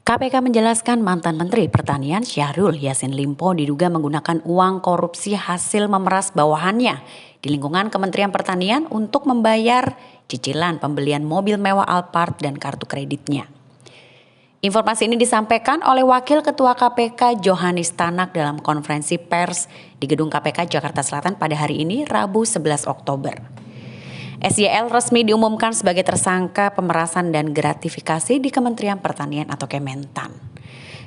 KPK menjelaskan mantan Menteri Pertanian Syahrul Yassin Limpo diduga menggunakan uang korupsi hasil memeras bawahannya di lingkungan Kementerian Pertanian untuk membayar cicilan pembelian mobil mewah Alphard dan kartu kreditnya. Informasi ini disampaikan oleh Wakil Ketua KPK Johanis Tanak dalam konferensi pers di Gedung KPK Jakarta Selatan pada hari ini, Rabu 11 Oktober. SYL resmi diumumkan sebagai tersangka pemerasan dan gratifikasi di Kementerian Pertanian atau Kementan.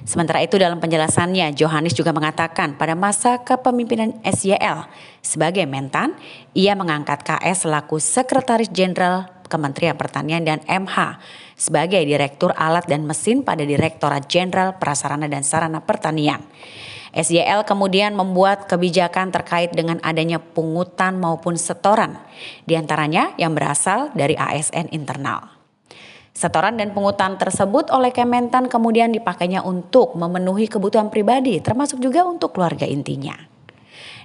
Sementara itu dalam penjelasannya, Johanis juga mengatakan pada masa kepemimpinan SYL sebagai Mentan, ia mengangkat KS selaku Sekretaris Jenderal Kementerian Pertanian dan MH sebagai Direktur Alat dan Mesin pada Direktorat Jenderal Prasarana dan Sarana Pertanian. SYL kemudian membuat kebijakan terkait dengan adanya pungutan maupun setoran, diantaranya yang berasal dari ASN internal. Setoran dan pungutan tersebut oleh Kementan kemudian dipakainya untuk memenuhi kebutuhan pribadi, termasuk juga untuk keluarga intinya.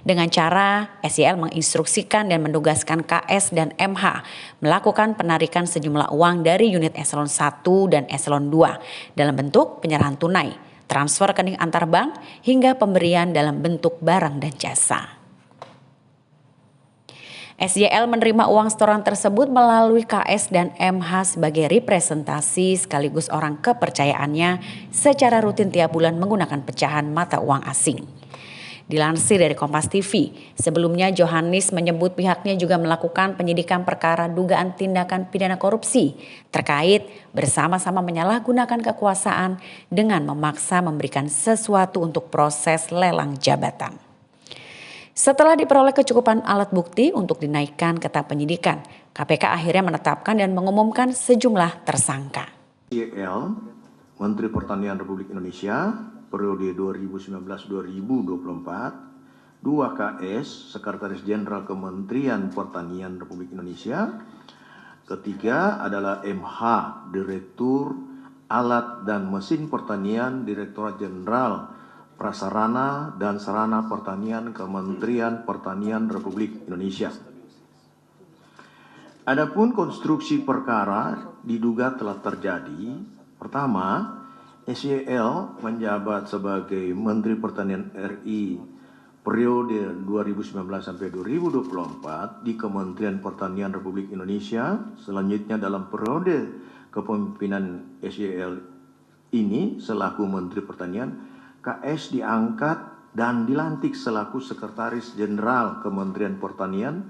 Dengan cara SYL menginstruksikan dan menugaskan KS dan MH melakukan penarikan sejumlah uang dari unit eselon 1 dan eselon 2 dalam bentuk penyerahan tunai, transfer rekening antar bank, hingga pemberian dalam bentuk barang dan jasa. SYL menerima uang setoran tersebut melalui KS dan MH sebagai representasi sekaligus orang kepercayaannya secara rutin tiap bulan menggunakan pecahan mata uang asing. Dilansir dari Kompas TV, sebelumnya Johanis menyebut pihaknya juga melakukan penyidikan perkara dugaan tindakan pidana korupsi terkait bersama-sama menyalahgunakan kekuasaan dengan memaksa memberikan sesuatu untuk proses lelang jabatan. Setelah diperoleh kecukupan alat bukti untuk dinaikkan ke tahap penyidikan, KPK akhirnya menetapkan dan mengumumkan sejumlah tersangka. SYL, Menteri Pertanian Republik Indonesia, periode 2019-2024, 2 KS, Sekretaris Jenderal Kementerian Pertanian Republik Indonesia, ketiga adalah MH, Direktur Alat dan Mesin Pertanian, Direktorat Jenderal Prasarana dan Sarana Pertanian, Kementerian Pertanian Republik Indonesia. Adapun konstruksi perkara diduga telah terjadi. Pertama, SYL menjabat sebagai Menteri Pertanian RI periode 2019 sampai 2024 di Kementerian Pertanian Republik Indonesia. Selanjutnya dalam periode kepemimpinan SYL ini selaku Menteri Pertanian, KS diangkat dan dilantik selaku Sekretaris Jenderal Kementerian Pertanian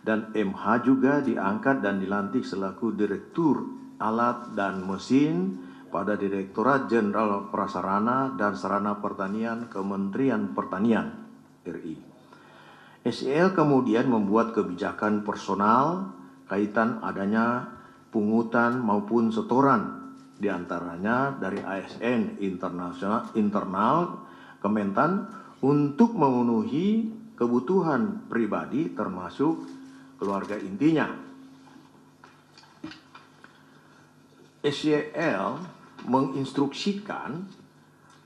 dan MH juga diangkat dan dilantik selaku Direktur Alat dan Mesin pada Direktorat Jenderal Prasarana dan Sarana Pertanian Kementerian Pertanian RI. SYL kemudian membuat kebijakan personal kaitan adanya pungutan maupun setoran, diantaranya dari ASN internal Kementan untuk memenuhi kebutuhan pribadi termasuk keluarga intinya. SYL menginstruksikan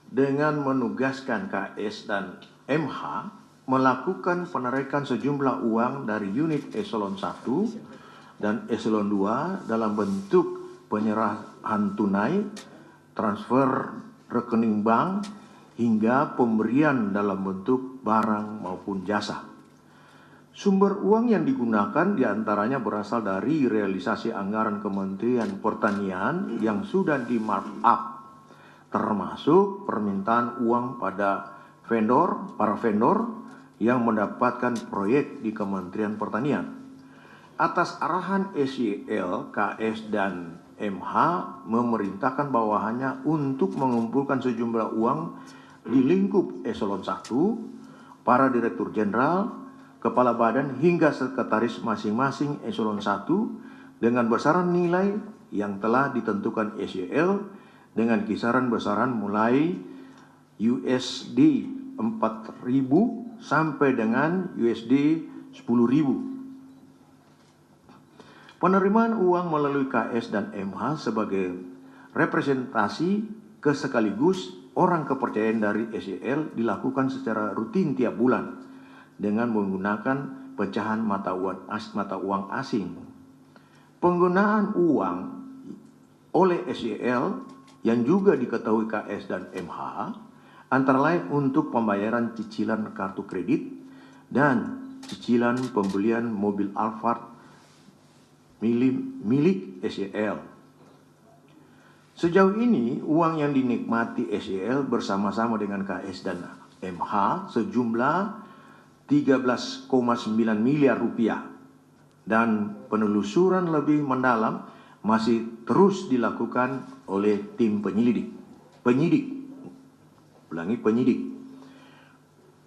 dengan menugaskan KS dan MH melakukan penarikan sejumlah uang dari unit eselon 1 dan eselon 2 dalam bentuk penyerahan tunai, transfer rekening bank, hingga pemberian dalam bentuk barang maupun jasa. Sumber uang yang digunakan diantaranya berasal dari realisasi anggaran Kementerian Pertanian yang sudah di markup, termasuk permintaan uang pada para vendor yang mendapatkan proyek di Kementerian Pertanian. Atas arahan SYL, KS dan MH memerintahkan bawahannya untuk mengumpulkan sejumlah uang di lingkup eselon 1, para direktur jenderal, kepala badan hingga sekretaris masing-masing eselon 1 dengan besaran nilai yang telah ditentukan SYL dengan kisaran besaran mulai USD 4.000 sampai dengan USD 10.000. Penerimaan uang melalui KS dan MH sebagai representasi sekaligus orang kepercayaan dari SYL dilakukan secara rutin tiap bulan dengan menggunakan pecahan mata uang asing. Penggunaan uang oleh SYL yang juga diketahui KS dan MH, antara lain untuk pembayaran cicilan kartu kredit dan cicilan pembelian mobil Alphard milik SEL. Sejauh ini, uang yang dinikmati SEL bersama-sama dengan KS dan MH sejumlah 13,9 miliar rupiah, dan penelusuran lebih mendalam masih terus dilakukan oleh tim penyidik.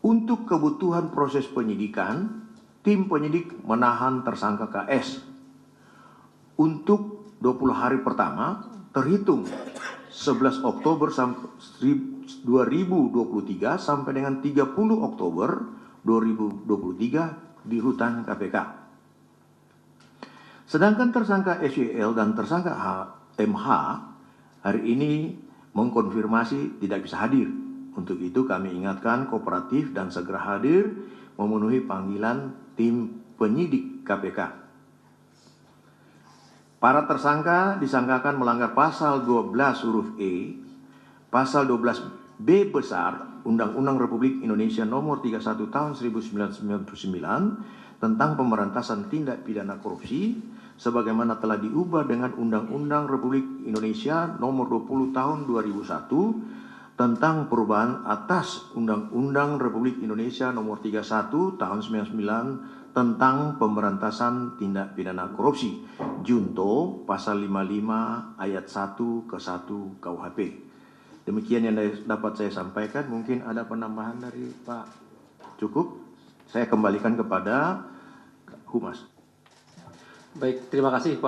Untuk kebutuhan proses penyidikan, tim penyidik menahan tersangka KS untuk 20 hari pertama terhitung 11 Oktober 2023 sampai dengan 30 Oktober 2023 di rutan KPK. Sedangkan tersangka SEL dan tersangka MH hari ini mengkonfirmasi tidak bisa hadir. Untuk itu kami ingatkan kooperatif dan segera hadir memenuhi panggilan tim penyidik KPK. Para tersangka disangkakan melanggar pasal 12 huruf E, pasal 12 B besar Undang-Undang Republik Indonesia Nomor 31 Tahun 1999 tentang pemberantasan tindak pidana korupsi, sebagaimana telah diubah dengan Undang-Undang Republik Indonesia Nomor 20 Tahun 2001 tentang perubahan atas Undang-Undang Republik Indonesia Nomor 31 Tahun 99 tentang pemberantasan tindak pidana korupsi, Junto pasal 55 ayat 1 ke 1 KUHP. Demikian yang dapat saya sampaikan. Mungkin ada penambahan dari Pak? Cukup? Saya kembalikan kepada Humas. Baik, terima kasih Pak.